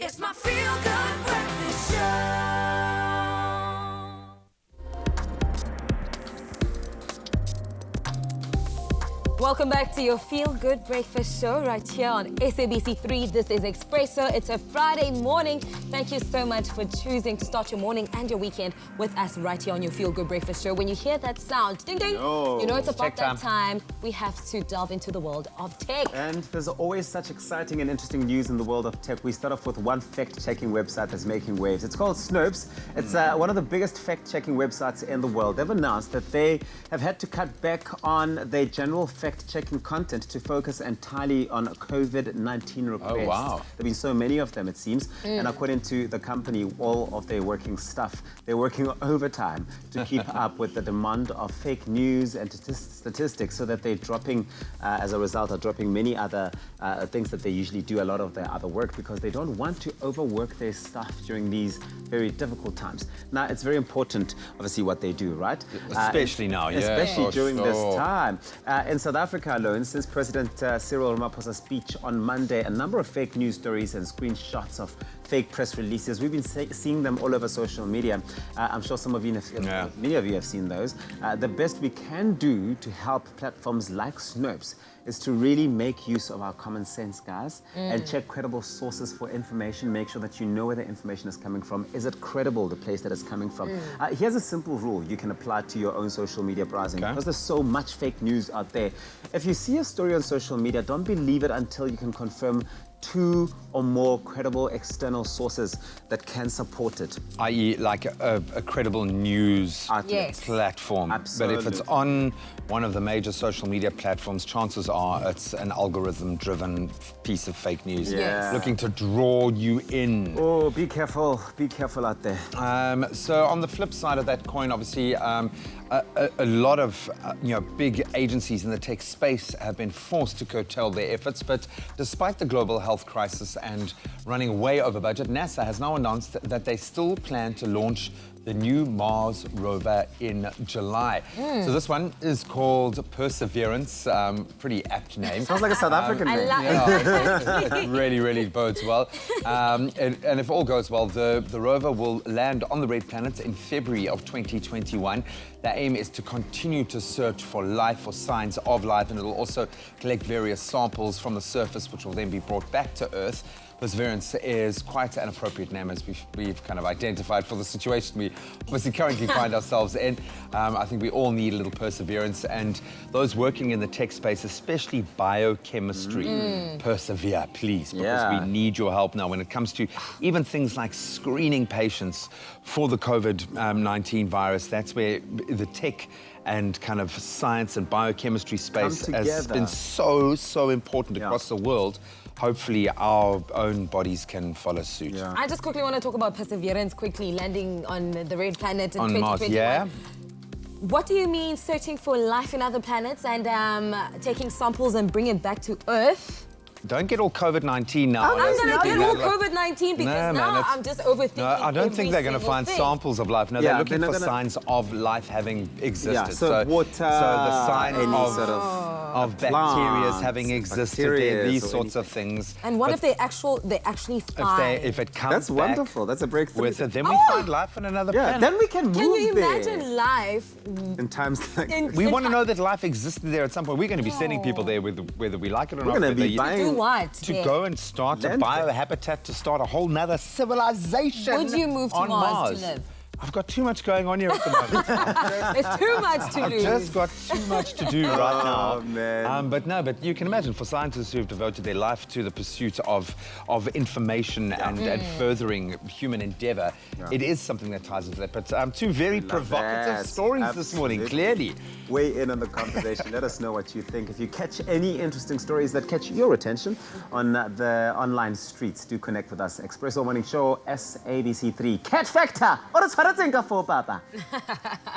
It's my feel-good breakfast show. Welcome back to your Feel Good Breakfast Show right here on SABC3. This is Expresso. It's a Friday morning. Thank you so much for choosing to start your morning and your weekend with us right here on your Feel Good Breakfast Show. When you hear that sound, ding ding, you know it's about that time. We have to delve into the world of tech. And there's always such exciting and interesting news in the world of tech. We start off with one fact-checking website that's making waves. It's called Snopes. It's one of the biggest fact-checking websites in the world. They've announced that they have had to cut back on their general fact-checking content to focus entirely on COVID-19 requests. Oh, wow. There have been so many of them, it seems. And according to the company, all of their working staff, they're working overtime to keep up with the demand of fake news and statistics, so that they're dropping, as a result, are dropping many other things that they usually do, a lot of their other work, because they don't want to overwork their staff during these very difficult times. Now, it's very important, obviously, what they do, right? Especially now, yeah. Especially during this time. In South Africa alone, since President Cyril Ramaphosa's speech on Monday, a number of fake news stories and screenshots of fake press releases. We've been seeing them all over social media. I'm sure some of you, many of you have seen those. The best we can do to help platforms like Snopes is to really make use of our common sense, guys, and check credible sources for information. Make sure that you know where the information is coming from. Is it credible, the place that it's coming from? Here's a simple rule you can apply to your own social media browsing, because there's so much fake news out there. If you see a story on social media, don't believe it until you can confirm 2 or more credible external sources that can support it. I.e. like a credible news platform. Absolutely. But if it's on one of the major social media platforms, chances are it's an algorithm-driven piece of fake news looking to draw you in. Oh, be careful out there. So on the flip side of that coin, obviously, a lot of big agencies in the tech space have been forced to curtail their efforts. But despite the global health crisis and running way over budget, NASA has now announced that they still plan to launch the new Mars rover in July. So this one is called Perseverance. Pretty apt name. Sounds like a South African name. I like it. Really bodes well. And if all goes well, the rover will land on the Red Planet in February of 2021. The aim is to continue to search for life, for signs of life, and it will also collect various samples from the surface, which will then be brought back to Earth. Perseverance is quite an appropriate name, as we've kind of identified for the situation we obviously currently find ourselves in. I think we all need a little perseverance, and those working in the tech space, especially biochemistry, persevere, please, because we need your help now when it comes to even things like screening patients for the COVID-19 virus. That's where the tech and kind of science and biochemistry space has been so important across the world. Hopefully our own bodies can follow suit. I just quickly want to talk about Perseverance quickly, landing on the Red Planet in on 2021. Mars, What do you mean searching for life in other planets and taking samples and bringing it back to Earth? Don't get all COVID-19 now. I'm going to get all COVID-19 because now I'm just overthinking. No, I don't think they're going to find samples of life. No, they're looking for signs of life having existed. So water, so the sign of bacteria having existed there, these sorts of things. And what if they actually find? If it comes That's wonderful. That's a breakthrough. With it, then we find life on another planet. Then we can move there. Can you imagine life in times like we want to know that life existed there at some point. We're going to be sending people there whether we like it or not. We're going to be buying what? To go and start a biohabitat, to start a whole nother civilization. Would you move to Mars to live? I've got too much going on here at the moment. There's too much to lose. I've just got too much to do right now. Oh, man. But you can imagine, for scientists who have devoted their life to the pursuit of information and furthering human endeavor, it is something that ties into that. But two very provocative stories this morning, clearly. Weigh in on the conversation. Let us know what you think. If you catch any interesting stories that catch your attention on the online streets, do connect with us. Expresso Morning Show, SABC3. Catch Factor! Or it's for Papa.